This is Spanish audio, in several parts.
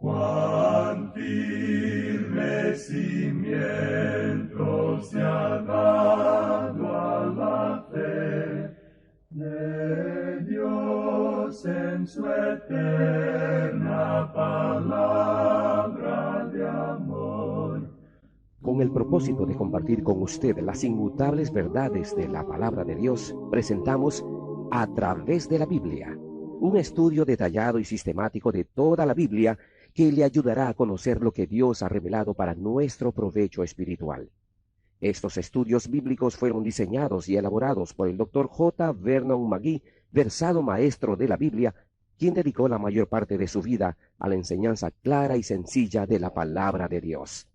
Cuán firme cimiento se ha dado a la fe de Dios en su eterna palabra de amor. Con el propósito de compartir con usted las inmutables verdades de la palabra de Dios, presentamos A través de la Biblia, un estudio detallado y sistemático de toda la Biblia que le ayudará a conocer lo que Dios ha revelado para nuestro provecho espiritual. Estos estudios bíblicos fueron diseñados y elaborados por el Dr. J. Vernon McGee, versado maestro de la Biblia, quien dedicó la mayor parte de su vida a la enseñanza clara y sencilla de la palabra de Dios.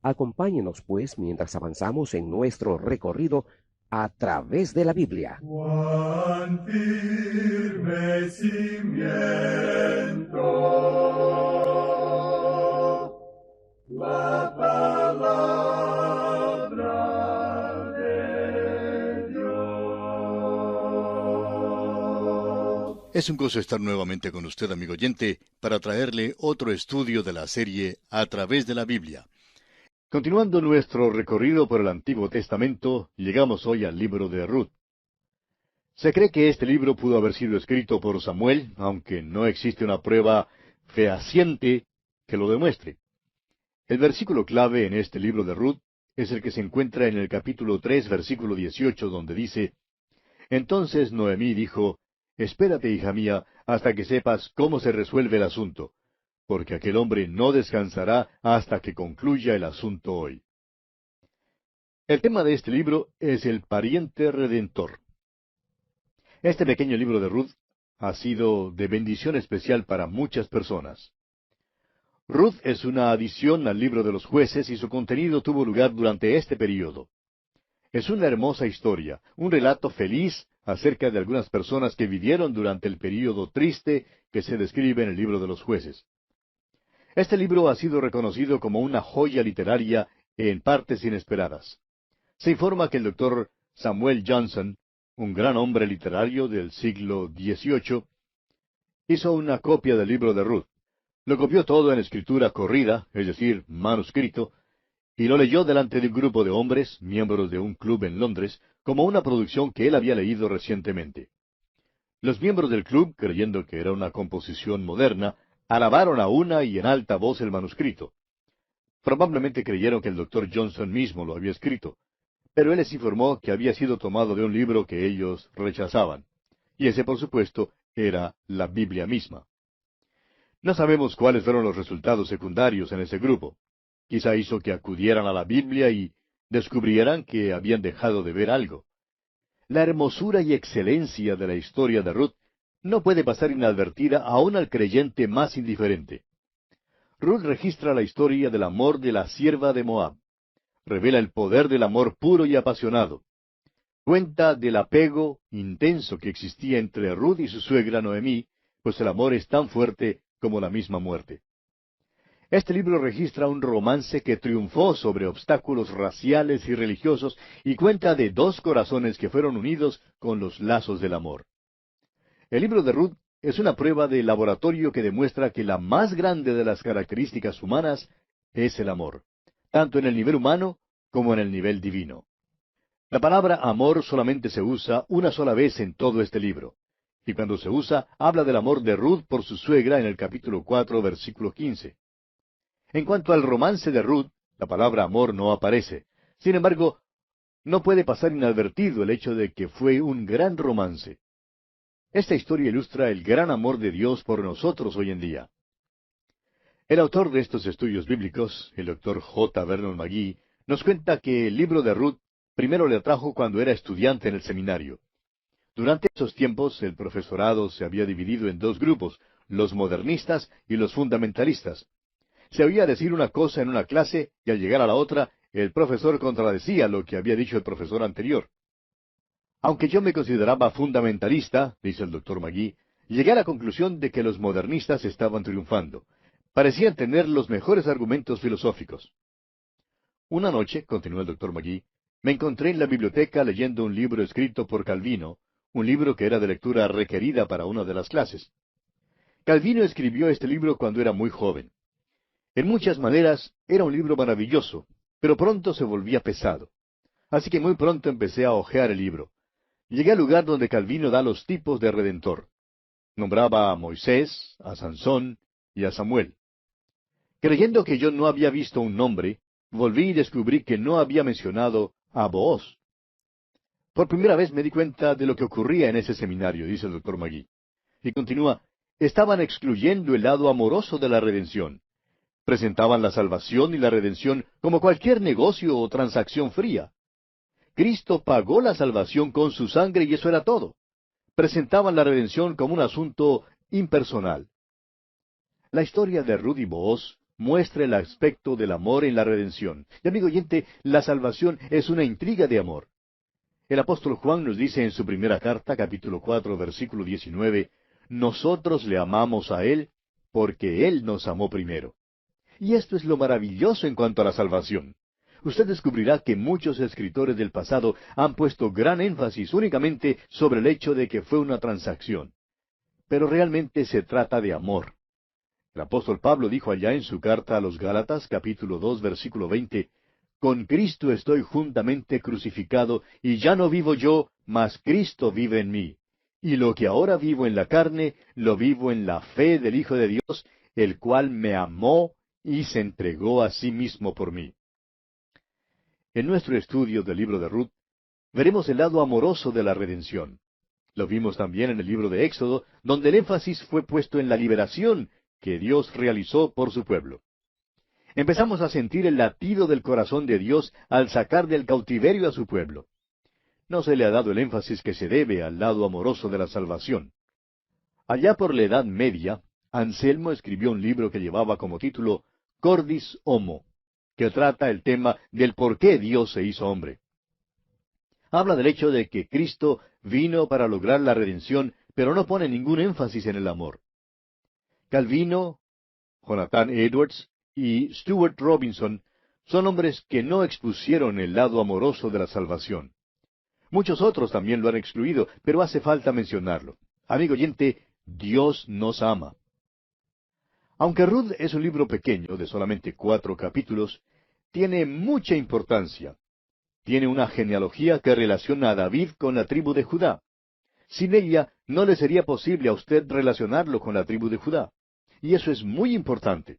Acompáñenos, pues, mientras avanzamos en nuestro recorrido a través de la Biblia. Cuán firme cimiento la palabra de Dios. Es un gozo estar nuevamente con usted, amigo oyente, para traerle otro estudio de la serie A través de la Biblia. Continuando nuestro recorrido por el Antiguo Testamento, llegamos hoy al libro de Ruth. Se cree que este libro pudo haber sido escrito por Samuel, aunque no existe una prueba fehaciente que lo demuestre. El versículo clave en este libro de Ruth es el que se encuentra en el capítulo 3, versículo 18, donde dice: Entonces Noemí dijo: Espérate, hija mía, hasta que sepas cómo se resuelve el asunto, porque aquel hombre no descansará hasta que concluya el asunto hoy. El tema de este libro es el pariente redentor. Este pequeño libro de Ruth ha sido de bendición especial para muchas personas. Ruth es una adición al libro de los jueces y su contenido tuvo lugar durante este período. Es una hermosa historia, un relato feliz acerca de algunas personas que vivieron durante el período triste que se describe en el libro de los jueces. Este libro ha sido reconocido como una joya literaria en partes inesperadas. Se informa que el doctor Samuel Johnson, un gran hombre literario del siglo XVIII, hizo una copia del libro de Ruth. Lo copió todo en escritura corrida, es decir, manuscrito, y lo leyó delante de un grupo de hombres, miembros de un club en Londres, como una producción que él había leído recientemente. Los miembros del club, creyendo que era una composición moderna, alabaron a una y en alta voz el manuscrito. Probablemente creyeron que el doctor Johnson mismo lo había escrito, pero él les informó que había sido tomado de un libro que ellos rechazaban. Y ese, por supuesto, era la Biblia misma. No sabemos cuáles fueron los resultados secundarios en ese grupo. Quizá hizo que acudieran a la Biblia y descubrieran que habían dejado de ver algo. La hermosura y excelencia de la historia de Ruth no puede pasar inadvertida aún al creyente más indiferente. Ruth registra la historia del amor de la sierva de Moab. Revela el poder del amor puro y apasionado. Cuenta del apego intenso que existía entre Ruth y su suegra Noemí, pues el amor es tan fuerte como la misma muerte. Este libro registra un romance que triunfó sobre obstáculos raciales y religiosos y cuenta de dos corazones que fueron unidos con los lazos del amor. El libro de Ruth es una prueba de laboratorio que demuestra que la más grande de las características humanas es el amor, tanto en el nivel humano como en el nivel divino. La palabra amor solamente se usa una sola vez en todo este libro, y cuando se usa, habla del amor de Ruth por su suegra en el capítulo 4, versículo 15. En cuanto al romance de Ruth, la palabra amor no aparece. Sin embargo, no puede pasar inadvertido el hecho de que fue un gran romance. Esta historia ilustra el gran amor de Dios por nosotros hoy en día. El autor de estos estudios bíblicos, el doctor J. Vernon McGee, nos cuenta que el libro de Ruth primero le atrajo cuando era estudiante en el seminario. Durante esos tiempos, el profesorado se había dividido en dos grupos, los modernistas y los fundamentalistas. Se oía decir una cosa en una clase y al llegar a la otra, el profesor contradecía lo que había dicho el profesor anterior. Aunque yo me consideraba fundamentalista, dice el doctor McGee, llegué a la conclusión de que los modernistas estaban triunfando. Parecían tener los mejores argumentos filosóficos. Una noche, continuó el doctor McGee, me encontré en la biblioteca leyendo un libro escrito por Calvino, un libro que era de lectura requerida para una de las clases. Calvino escribió este libro cuando era muy joven. En muchas maneras era un libro maravilloso, pero pronto se volvía pesado. Así que muy pronto empecé a hojear el libro. Llegué al lugar donde Calvino da los tipos de Redentor. Nombraba a Moisés, a Sansón y a Samuel. Creyendo que yo no había visto un nombre, volví y descubrí que no había mencionado a Booz. Por primera vez me di cuenta de lo que ocurría en ese seminario, dice el Dr. Magee. Y continúa, estaban excluyendo el lado amoroso de la redención. Presentaban la salvación y la redención como cualquier negocio o transacción fría. Cristo pagó la salvación con su sangre y eso era todo. Presentaban la redención como un asunto impersonal. La historia de Ruth y Booz muestra el aspecto del amor en la redención. Y amigo oyente, la salvación es una intriga de amor. El apóstol Juan nos dice en su primera carta, capítulo 4, versículo 19, nosotros le amamos a Él porque Él nos amó primero. Y esto es lo maravilloso en cuanto a la salvación. Usted descubrirá que muchos escritores del pasado han puesto gran énfasis únicamente sobre el hecho de que fue una transacción. Pero realmente se trata de amor. El apóstol Pablo dijo allá en su carta a los Gálatas, capítulo 2, versículo 20, con Cristo estoy juntamente crucificado, y ya no vivo yo, mas Cristo vive en mí. Y lo que ahora vivo en la carne, lo vivo en la fe del Hijo de Dios, el cual me amó y se entregó a sí mismo por mí. En nuestro estudio del libro de Ruth, veremos el lado amoroso de la redención. Lo vimos también en el libro de Éxodo, donde el énfasis fue puesto en la liberación que Dios realizó por su pueblo. Empezamos a sentir el latido del corazón de Dios al sacar del cautiverio a su pueblo. No se le ha dado el énfasis que se debe al lado amoroso de la salvación. Allá por la Edad Media, Anselmo escribió un libro que llevaba como título Cordis Homo, que trata el tema del por qué Dios se hizo hombre. Habla del hecho de que Cristo vino para lograr la redención, pero no pone ningún énfasis en el amor. Calvino, Jonathan Edwards y Stuart Robinson son hombres que no expusieron el lado amoroso de la salvación. Muchos otros también lo han excluido, pero hace falta mencionarlo. Amigo oyente, Dios nos ama. Aunque Ruth es un libro pequeño, de solamente 4 capítulos, tiene mucha importancia. Tiene una genealogía que relaciona a David con la tribu de Judá. Sin ella, no le sería posible a usted relacionarlo con la tribu de Judá. Y eso es muy importante.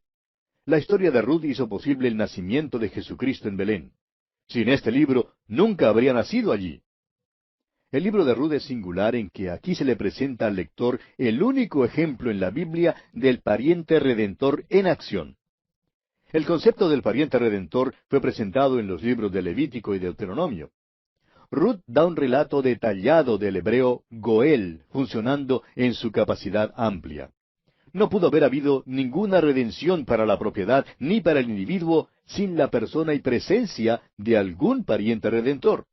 La historia de Ruth hizo posible el nacimiento de Jesucristo en Belén. Sin este libro, nunca habría nacido allí. El libro de Ruth es singular en que aquí se le presenta al lector el único ejemplo en la Biblia del pariente redentor en acción. El concepto del pariente redentor fue presentado en los libros de Levítico y Deuteronomio. Ruth da un relato detallado del hebreo Goel, funcionando en su capacidad amplia. No pudo haber habido ninguna redención para la propiedad ni para el individuo sin la persona y presencia de algún pariente redentor.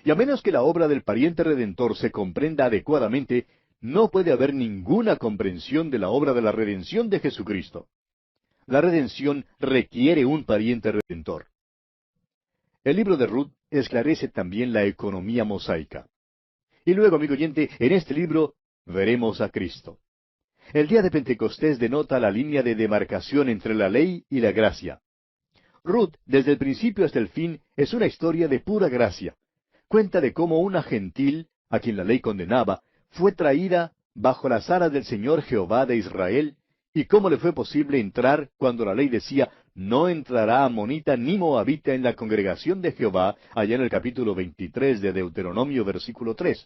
Y a menos que la obra del pariente redentor se comprenda adecuadamente, no puede haber ninguna comprensión de la obra de la redención de Jesucristo. La redención requiere un pariente redentor. El libro de Ruth esclarece también la economía mosaica. Y luego, amigo oyente, en este libro veremos a Cristo. El día de Pentecostés denota la línea de demarcación entre la ley y la gracia. Ruth, desde el principio hasta el fin, es una historia de pura gracia. Cuenta de cómo una gentil, a quien la ley condenaba, fue traída bajo las alas del Señor Jehová de Israel, y cómo le fue posible entrar cuando la ley decía, no entrará amonita ni moabita en la congregación de Jehová, allá en el capítulo 23 de Deuteronomio, versículo 3.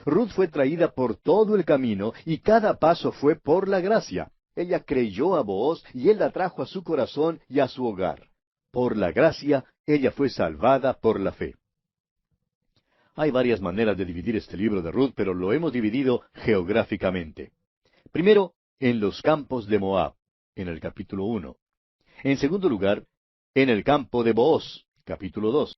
Ruth fue traída por todo el camino, y cada paso fue por la gracia. Ella creyó a Booz, y él la trajo a su corazón y a su hogar. Por la gracia, ella fue salvada por la fe. Hay varias maneras de dividir este libro de Ruth, pero lo hemos dividido geográficamente. Primero, en los campos de Moab, en el capítulo 1. En segundo lugar, en el campo de Booz, capítulo 2.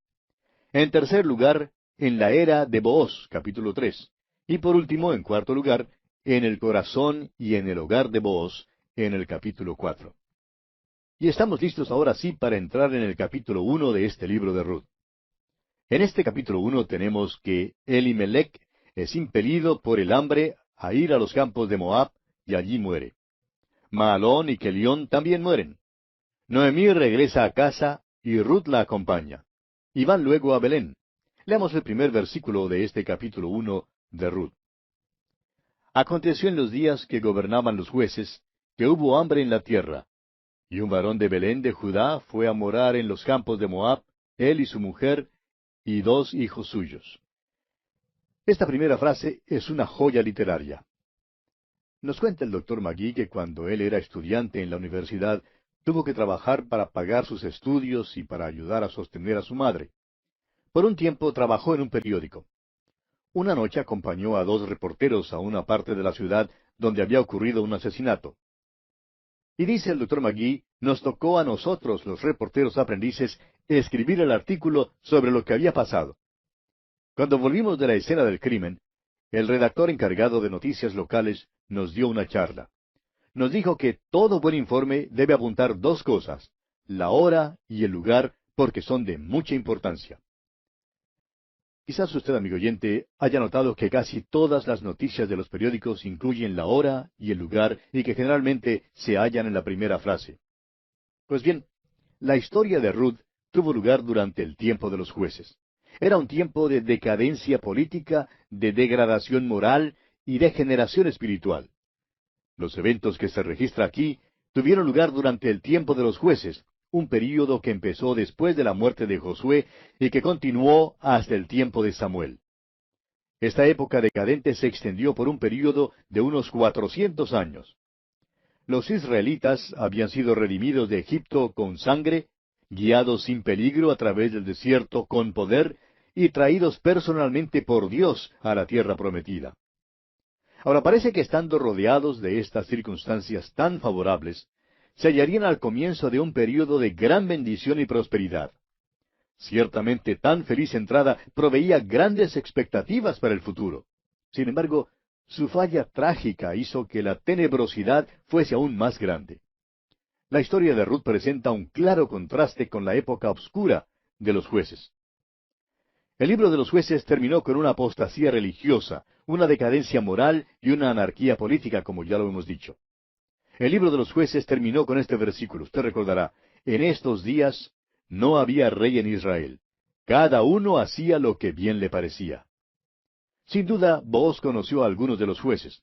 En tercer lugar, en la era de Booz, capítulo 3. Y por último, en cuarto lugar, en el corazón y en el hogar de Booz, en el capítulo 4. Y estamos listos ahora sí para entrar en el capítulo 1 de este libro de Ruth. En este capítulo 1 tenemos que Elimelech es impelido por el hambre a ir a los campos de Moab, y allí muere. Mahalón y Kelión también mueren. Noemí regresa a casa y Ruth la acompaña. Y van luego a Belén. Leamos el primer versículo de este capítulo 1 de Ruth. Aconteció en los días que gobernaban los jueces, que hubo hambre en la tierra. Y un varón de Belén de Judá fue a morar en los campos de Moab, él y su mujer, y 2 hijos suyos. Esta primera frase es una joya literaria. Nos cuenta el doctor Magui que cuando él era estudiante en la universidad, tuvo que trabajar para pagar sus estudios y para ayudar a sostener a su madre. Por un tiempo trabajó en un periódico. Una noche acompañó a 2 reporteros a una parte de la ciudad donde había ocurrido un asesinato. Y dice el doctor Magui, nos tocó a nosotros, los reporteros aprendices, escribir el artículo sobre lo que había pasado. Cuando volvimos de la escena del crimen, el redactor encargado de noticias locales nos dio una charla. Nos dijo que todo buen informe debe apuntar 2 cosas, la hora y el lugar, porque son de mucha importancia. Quizás usted, amigo oyente, haya notado que casi todas las noticias de los periódicos incluyen la hora y el lugar y que generalmente se hallan en la primera frase. Pues bien, la historia de Ruth tuvo lugar durante el tiempo de los jueces. Era un tiempo de decadencia política, de degradación moral y de degeneración espiritual. Los eventos que se registra aquí tuvieron lugar durante el tiempo de los jueces, un período que empezó después de la muerte de Josué y que continuó hasta el tiempo de Samuel. Esta época decadente se extendió por un período de unos 400 años. Los israelitas habían sido redimidos de Egipto con sangre, guiados sin peligro a través del desierto con poder y traídos personalmente por Dios a la tierra prometida. Ahora parece que estando rodeados de estas circunstancias tan favorables, se hallarían al comienzo de un período de gran bendición y prosperidad. Ciertamente tan feliz entrada proveía grandes expectativas para el futuro. Sin embargo, su falla trágica hizo que la tenebrosidad fuese aún más grande. La historia de Ruth presenta un claro contraste con la época oscura de los jueces. El libro de los jueces terminó con una apostasía religiosa, una decadencia moral y una anarquía política, como ya lo hemos dicho. El libro de los jueces terminó con este versículo. Usted recordará, en estos días no había rey en Israel. Cada uno hacía lo que bien le parecía. Sin duda, Booz conoció a algunos de los jueces.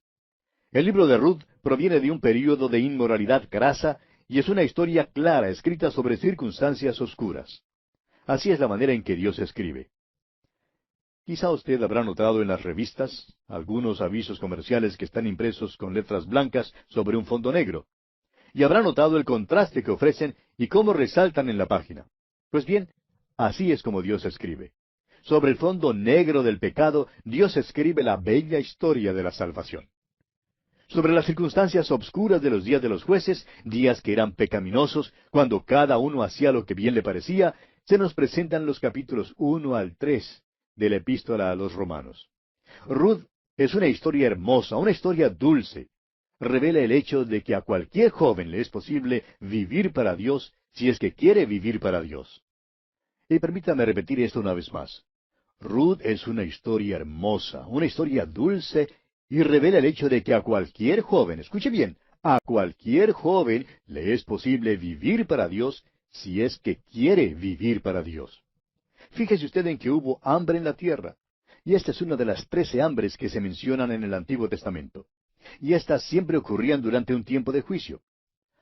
El libro de Ruth proviene de un período de inmoralidad grasa y es una historia clara escrita sobre circunstancias oscuras. Así es la manera en que Dios escribe. Quizá usted habrá notado en las revistas algunos avisos comerciales que están impresos con letras blancas sobre un fondo negro. Y habrá notado el contraste que ofrecen y cómo resaltan en la página. Pues bien, así es como Dios escribe. Sobre el fondo negro del pecado, Dios escribe la bella historia de la salvación. Sobre las circunstancias obscuras de los días de los jueces, días que eran pecaminosos, cuando cada uno hacía lo que bien le parecía, se nos presentan los capítulos 1 al 3 de la epístola a los Romanos. Ruth es una historia hermosa, una historia dulce. Revela el hecho de que a cualquier joven le es posible vivir para Dios si es que quiere vivir para Dios. Y permítame repetir esto una vez más. Ruth es una historia hermosa, una historia dulce, y revela el hecho de que a cualquier joven, escuche bien, a cualquier joven le es posible vivir para Dios si es que quiere vivir para Dios. Fíjese usted en que hubo hambre en la tierra, y esta es una de las 13 hambres que se mencionan en el Antiguo Testamento. Y estas siempre ocurrían durante un tiempo de juicio.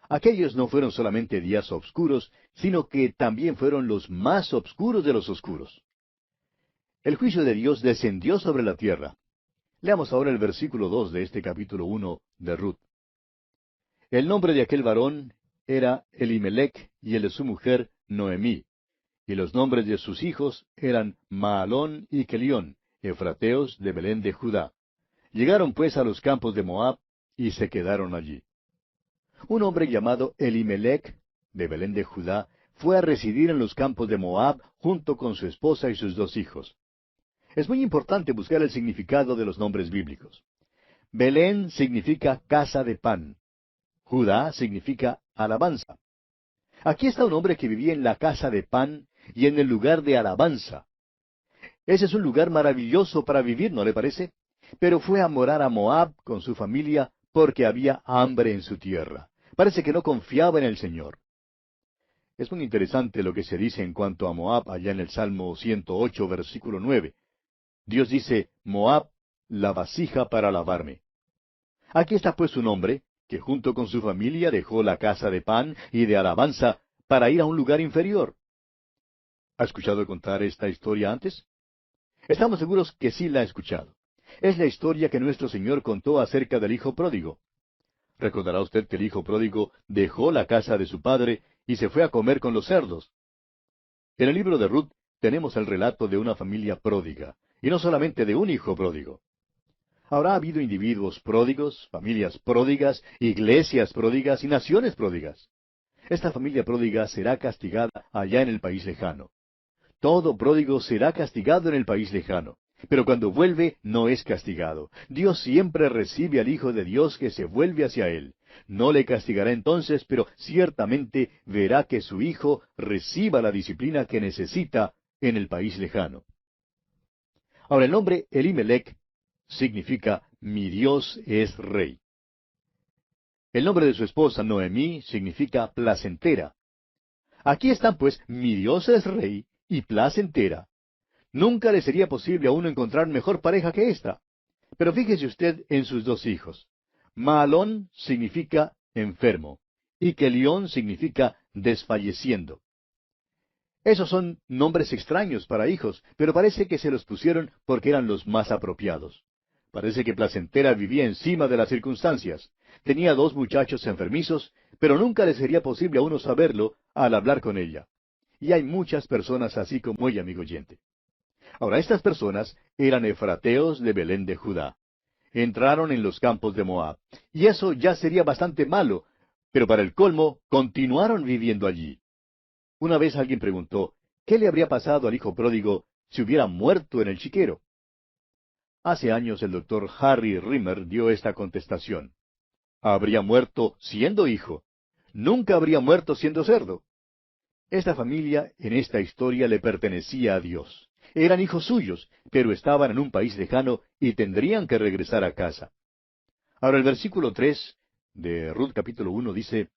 Aquellos no fueron solamente días oscuros, sino que también fueron los más oscuros de los oscuros. El juicio de Dios descendió sobre la tierra. Leamos ahora el versículo 2 de este capítulo 1 de Ruth. El nombre de aquel varón era Elimelech y el de su mujer Noemí. Y los nombres de sus hijos eran Mahalón y Kelión, efrateos de Belén de Judá. Llegaron pues a los campos de Moab y se quedaron allí. Un hombre llamado Elimelech, de Belén de Judá, fue a residir en los campos de Moab junto con su esposa y sus 2 hijos. Es muy importante buscar el significado de los nombres bíblicos. Belén significa casa de pan. Judá significa alabanza. Aquí está un hombre que vivía en la casa de pan y en el lugar de alabanza. Ese es un lugar maravilloso para vivir, ¿no le parece? Pero fue a morar a Moab con su familia porque había hambre en su tierra. Parece que no confiaba en el Señor. Es muy interesante lo que se dice en cuanto a Moab allá en el Salmo 108, versículo 9. Dios dice, Moab, la vasija para lavarme. Aquí está pues un hombre que junto con su familia dejó la casa de pan y de alabanza para ir a un lugar inferior. ¿Ha escuchado contar esta historia antes? Estamos seguros que sí la ha escuchado. Es la historia que nuestro Señor contó acerca del hijo pródigo. Recordará usted que el hijo pródigo dejó la casa de su padre y se fue a comer con los cerdos. En el libro de Ruth tenemos el relato de una familia pródiga, y no solamente de un hijo pródigo. Habrá habido individuos pródigos, familias pródigas, iglesias pródigas y naciones pródigas. Esta familia pródiga será castigada allá en el país lejano. Todo pródigo será castigado en el país lejano. Pero cuando vuelve, no es castigado. Dios siempre recibe al Hijo de Dios que se vuelve hacia Él. No le castigará entonces, pero ciertamente verá que su Hijo reciba la disciplina que necesita en el país lejano. Ahora, el nombre Elimelech significa mi Dios es rey. El nombre de su esposa Noemí significa placentera. Aquí están pues mi Dios es rey y placentera. Nunca le sería posible a uno encontrar mejor pareja que esta. Pero fíjese usted en sus dos hijos. Maalón significa enfermo y Kelión significa desfalleciendo. Esos son nombres extraños para hijos, pero parece que se los pusieron porque eran los más apropiados. Parece que Placentera vivía encima de las circunstancias. Tenía dos muchachos enfermizos, pero nunca le sería posible a uno saberlo al hablar con ella. Y hay muchas personas así como ella, amigo oyente. Ahora, estas personas eran efrateos de Belén de Judá. Entraron en los campos de Moab, y eso ya sería bastante malo, pero para el colmo, continuaron viviendo allí. Una vez alguien preguntó, ¿qué le habría pasado al hijo pródigo si hubiera muerto en el chiquero? Hace años el doctor Harry Rimmer dio esta contestación. Habría muerto siendo hijo. Nunca habría muerto siendo cerdo. Esta familia en esta historia le pertenecía a Dios. Eran hijos suyos, pero estaban en un país lejano y tendrían que regresar a casa. Ahora el versículo 3 de Ruth capítulo 1 dice,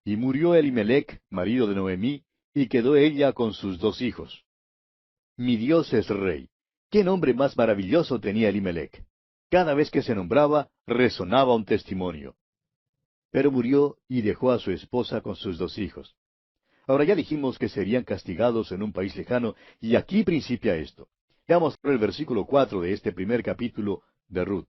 Y murió Elimelech, marido de Noemí, y quedó ella con sus dos hijos. Mi Dios es rey. ¿Qué nombre más maravilloso tenía Elimelech? Cada vez que se nombraba, resonaba un testimonio. Pero murió y dejó a su esposa con sus dos hijos. Ahora ya dijimos que serían castigados en un país lejano, y aquí principia esto. Veamos el versículo 4 de este primer capítulo de Ruth.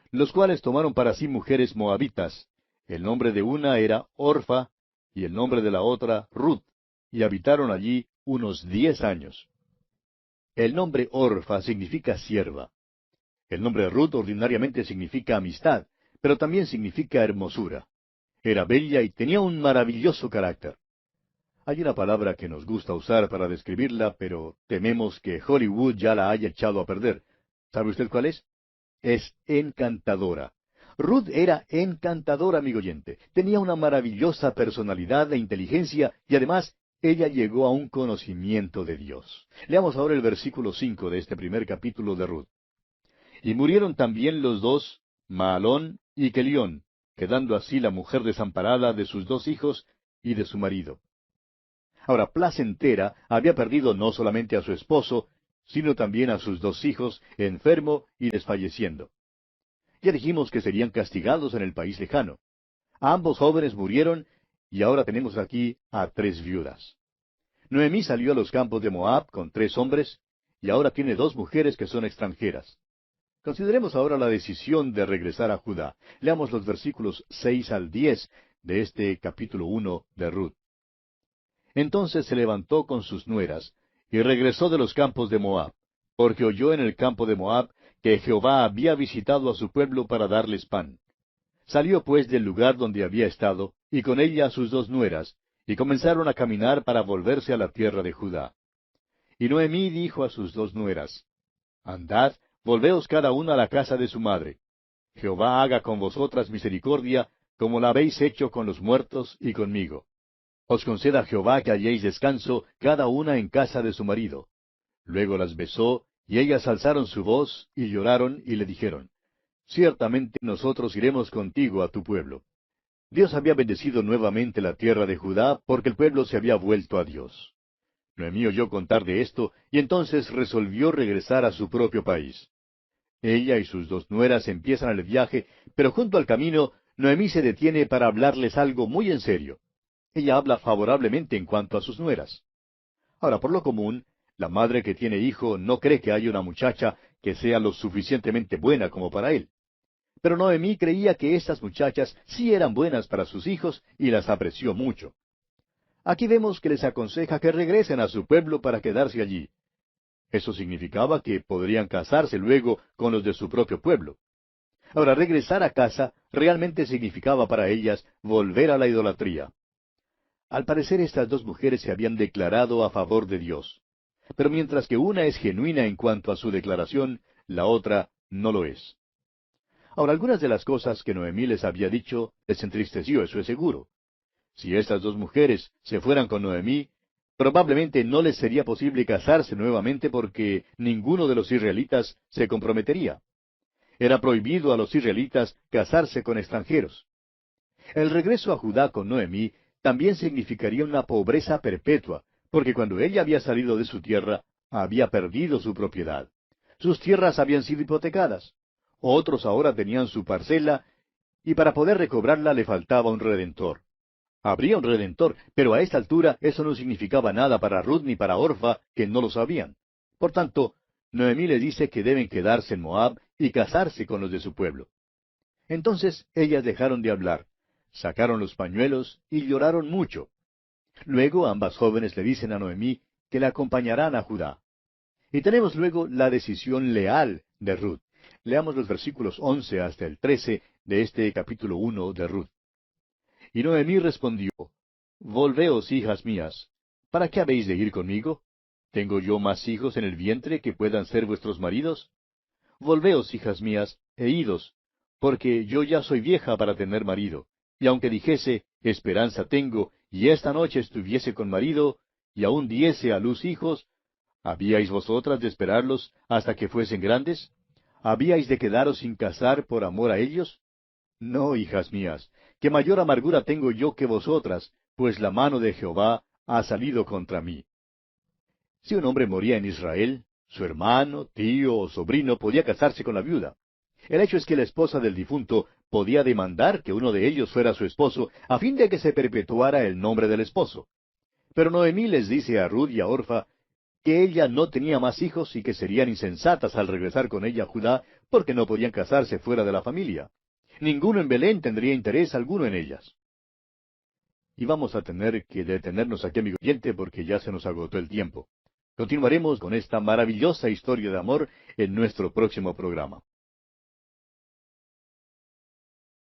Los cuales tomaron para sí mujeres moabitas. El nombre de una era Orfa, y el nombre de la otra Ruth, y habitaron allí unos 10 años. El nombre Orfa significa sierva. El nombre Ruth ordinariamente significa amistad, pero también significa hermosura. Era bella y tenía un maravilloso carácter. Hay una palabra que nos gusta usar para describirla, pero tememos que Hollywood ya la haya echado a perder. ¿Sabe usted cuál es? Es encantadora. Ruth era encantadora, amigo oyente. Tenía una maravillosa personalidad e inteligencia y además ella llegó a un conocimiento de Dios. Leamos ahora el versículo 5 de este primer capítulo de Ruth. Y murieron también los dos, Maalón y Kelión, quedando así la mujer desamparada de sus dos hijos y de su marido. Ahora, Placentera había perdido no solamente a su esposo, sino también a sus dos hijos, enfermo y desfalleciendo. Ya dijimos que serían castigados en el país lejano. Ambos jóvenes murieron, y ahora tenemos aquí a 3 viudas. Noemí salió a los campos de Moab con 3 hombres, y ahora tiene 2 mujeres que son extranjeras. Consideremos ahora la decisión de regresar a Judá. Leamos los versículos 6 al 10 de este capítulo 1 de Ruth. Entonces se levantó con sus nueras, y regresó de los campos de Moab, porque oyó en el campo de Moab que Jehová había visitado a su pueblo para darles pan. Salió pues del lugar donde había estado, y con ella sus 2 nueras, y comenzaron a caminar para volverse a la tierra de Judá. Y Noemí dijo a sus 2 nueras, Andad, volveos cada una a la casa de su madre. Jehová haga con vosotras misericordia, como la habéis hecho con los muertos y conmigo. Os conceda Jehová que halléis descanso, cada una en casa de su marido. Luego las besó, y ellas alzaron su voz, y lloraron, y le dijeron, ciertamente nosotros iremos contigo a tu pueblo. Dios había bendecido nuevamente la tierra de Judá porque el pueblo se había vuelto a Dios. Noemí oyó contar de esto y entonces resolvió regresar a su propio país. Ella y sus dos nueras empiezan el viaje, pero junto al camino, Noemí se detiene para hablarles algo muy en serio. Ella habla favorablemente en cuanto a sus nueras. Ahora, por lo común, la madre que tiene hijo no cree que haya una muchacha que sea lo suficientemente buena como para él. Pero Noemí creía que estas muchachas sí eran buenas para sus hijos y las apreció mucho. Aquí vemos que les aconseja que regresen a su pueblo para quedarse allí. Eso significaba que podrían casarse luego con los de su propio pueblo. Ahora, regresar a casa realmente significaba para ellas volver a la idolatría. Al parecer estas dos mujeres se habían declarado a favor de Dios. Pero mientras que una es genuina en cuanto a su declaración, la otra no lo es. Ahora, algunas de las cosas que Noemí les había dicho les entristeció, eso es seguro. Si estas dos mujeres se fueran con Noemí, probablemente no les sería posible casarse nuevamente porque ninguno de los israelitas se comprometería. Era prohibido a los israelitas casarse con extranjeros. El regreso a Judá con Noemí también significaría una pobreza perpetua, porque cuando ella había salido de su tierra, había perdido su propiedad. Sus tierras habían sido hipotecadas. Otros ahora tenían su parcela, y para poder recobrarla le faltaba un redentor. Habría un redentor, pero a esta altura eso no significaba nada para Ruth ni para Orfa, que no lo sabían. Por tanto, Noemí le dice que deben quedarse en Moab y casarse con los de su pueblo. Entonces ellas dejaron de hablar, sacaron los pañuelos y lloraron mucho. Luego ambas jóvenes le dicen a Noemí que la acompañarán a Judá. Y tenemos luego la decisión leal de Ruth. Leamos los versículos 11 hasta el 13 de este capítulo 1 de Ruth. Y Noemí respondió, Volveos, hijas mías, ¿para qué habéis de ir conmigo? ¿Tengo yo más hijos en el vientre que puedan ser vuestros maridos? Volveos, hijas mías, e idos, porque yo ya soy vieja para tener marido. Y aunque dijese, esperanza tengo, y esta noche estuviese con marido, y aún diese a luz hijos, ¿habíais vosotras de esperarlos hasta que fuesen grandes? ¿Habíais de quedaros sin casar por amor a ellos? No, hijas mías, que mayor amargura tengo yo que vosotras, pues la mano de Jehová ha salido contra mí. Si un hombre moría en Israel, su hermano, tío o sobrino podía casarse con la viuda. El hecho es que la esposa del difunto podía demandar que uno de ellos fuera su esposo, a fin de que se perpetuara el nombre del esposo. Pero Noemí les dice a Ruth y a Orfa que ella no tenía más hijos y que serían insensatas al regresar con ella a Judá, porque no podían casarse fuera de la familia. Ninguno en Belén tendría interés alguno en ellas. Y vamos a tener que detenernos aquí, amigo oyente, porque ya se nos agotó el tiempo. Continuaremos con esta maravillosa historia de amor en nuestro próximo programa.